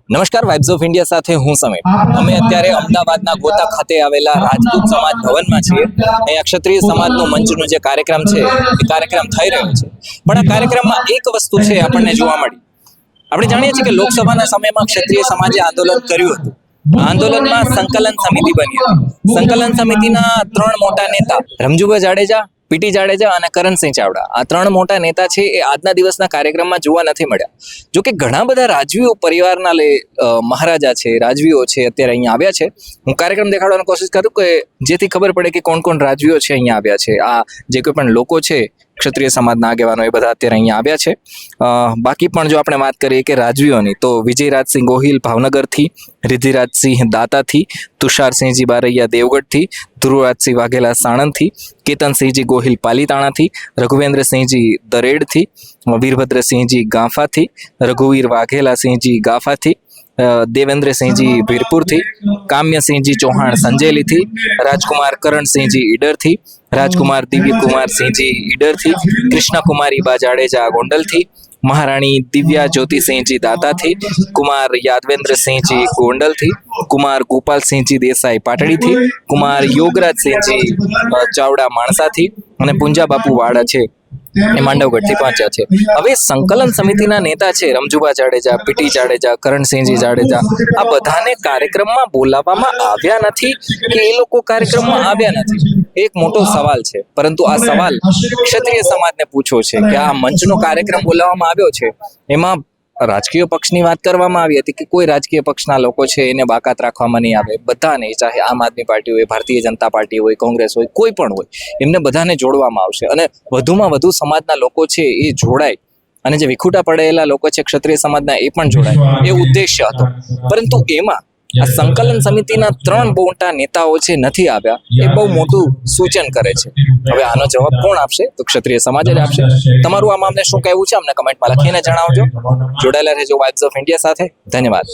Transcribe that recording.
નમસ્કાર, vibes of India સાથે હું સમીર. અમે અત્યારે અમદાવાદના ગોતા ખાતે આવેલા રાજપૂત સમાજ ભવનમાં છીએ. અહીંયા ક્ષત્રિય સમાજનો મંચનો જે કાર્યક્રમ છે એ કાર્યક્રમ થઈ રહ્યો છે. પણ આ કાર્યક્રમમાં એક વસ્તુ છે આપણને જોવા મળી. આપણે જાણીએ છીએ કે લોકસભાના સમયમાં ક્ષત્રિય સમાજે આંદોલન કર્યું હતું. આંદોલનમાં સંકલન સમિતિ બની હતી. સંકલન સમિતિના 3 મોટા નેતા રમજુભાઈ જાડેજા, પીટી જાડેજા અને કરણસિંહ ચાવડા, આ 3 મોટા નેતા છે એ આજના દિવસના કાર્યક્રમમાં જોવા નથી મળ્યા. જો કે ઘણા બધા રાજવીઓ પરિવારના મહારાજા છે, રાજવીઓ છે, અત્યારે અહીંયા આવ્યા છે. હું કાર્યક્રમ દેખાડવાની કોશિશ કરું કે જેથી ખબર પડે કે કોણ કોણ રાજવીઓ છે અહીંયા આવ્યા છે. આ જે કોઈ પણ લોકો છે ક્ષત્રિય સમાજના આગેવાનો એ બધા અત્યારે અહીંયા આવ્યા છે. બાકી પણ જો આપણે વાત કરીએ કે રાજવીઓની, તો વિજયરાજસિંહ ગોહિલ ભાવનગરથી, રિધિરાજસિંહ દાતાથી, તુષારસિંહજી બારૈયા દેવગઢથી, ધ્રુવરાજસિંહ વાઘેલા સાણંદથી, કેતનસિંહજી ગોહિલ પાલીતાણાથી, રઘુવેન્દ્રસિંહજી દરેડથી, વીરભદ્રસિંહજી ગાંફાથી, રઘુવીર વાઘેલાસિંહજી ગાફાથી, દેવેન્દ્રસિંહજી વીરપુરથી, કામ્યસિંહજી ચૌહાણ સંજેલીથી, રાજકુમાર કરણસિંહજી ઈડરથી, રાજકુમાર દિવ્યકુમારસિંહજી ઈડરથી, કૃષ્ણકુમારી બા જાડેજા ગોંડલથી, મહારાણી દિવ્યા જ્યોતિસિંહજી દાતાથી, કુમાર યાદવેન્દ્રસિંહજી ગોંડલથી, કુમાર ગોપાલસિંહજી દેસાઈ પાટડીથી, કુમાર યોગરાજસિંહજી ચાવડા માણસાથી અને પુંજા બાપુ વાડા છે એ માંડવગઢથી પહોંચ્યા છે. હવે સંકલન સમિતિના નેતા છે રમજુભા જાડેજા, પીટી જાડેજા, કરણસિંહજી જાડેજા, આ બધાને કાર્યક્રમમાં બોલાવવામાં આવ્યા નથી કે એ લોકો કાર્યક્રમમાં આવ્યા નથી, એક મોટો સવાલ છે. પરંતુ આ સવાલ ક્ષત્રિય સમાજને પૂછવો છે કે આ મંચનો કાર્યક્રમ બોલાવવામાં આવ્યો છે, એમાં રાજકીય પક્ષની વાત કરવામાં આવી હતી કે કોઈ રાજકીય પક્ષના લોકો છે એને બાકાત રાખવામાં નહીં આવે. બધાને, ચાહે આમ આદમી પાર્ટી હોય, ભારતીય જનતા પાર્ટી હોય, કોંગ્રેસ હોય, કોઈ પણ હોય, એમને બધાને જોડવામાં આવશે અને વધુમાં વધુ સમાજના લોકો છે એ જોડાય અને જે વિખૂટા પડેલા લોકો છે ક્ષત્રિય સમાજના એ પણ જોડાય, એ ઉદ્દેશ્ય હતો. પરંતુ એમાં આ સંકલન સમિતિના 3 મોટા નેતાઓ છે નથી આવ્યા, એ બહુ મોટું સૂચન કરે છે. હવે આનો જવાબ કોણ આપશે? તો ક્ષત્રિય સમાજ જ આપશે. તમારું આ મામલે શું કહેવું છે અમને કમેન્ટમાં લખીને જણાવજો. જોડાયેલા રહેજો વાઇબ્સ ઓફ ઇન્ડિયા સાથે. ધન્યવાદ.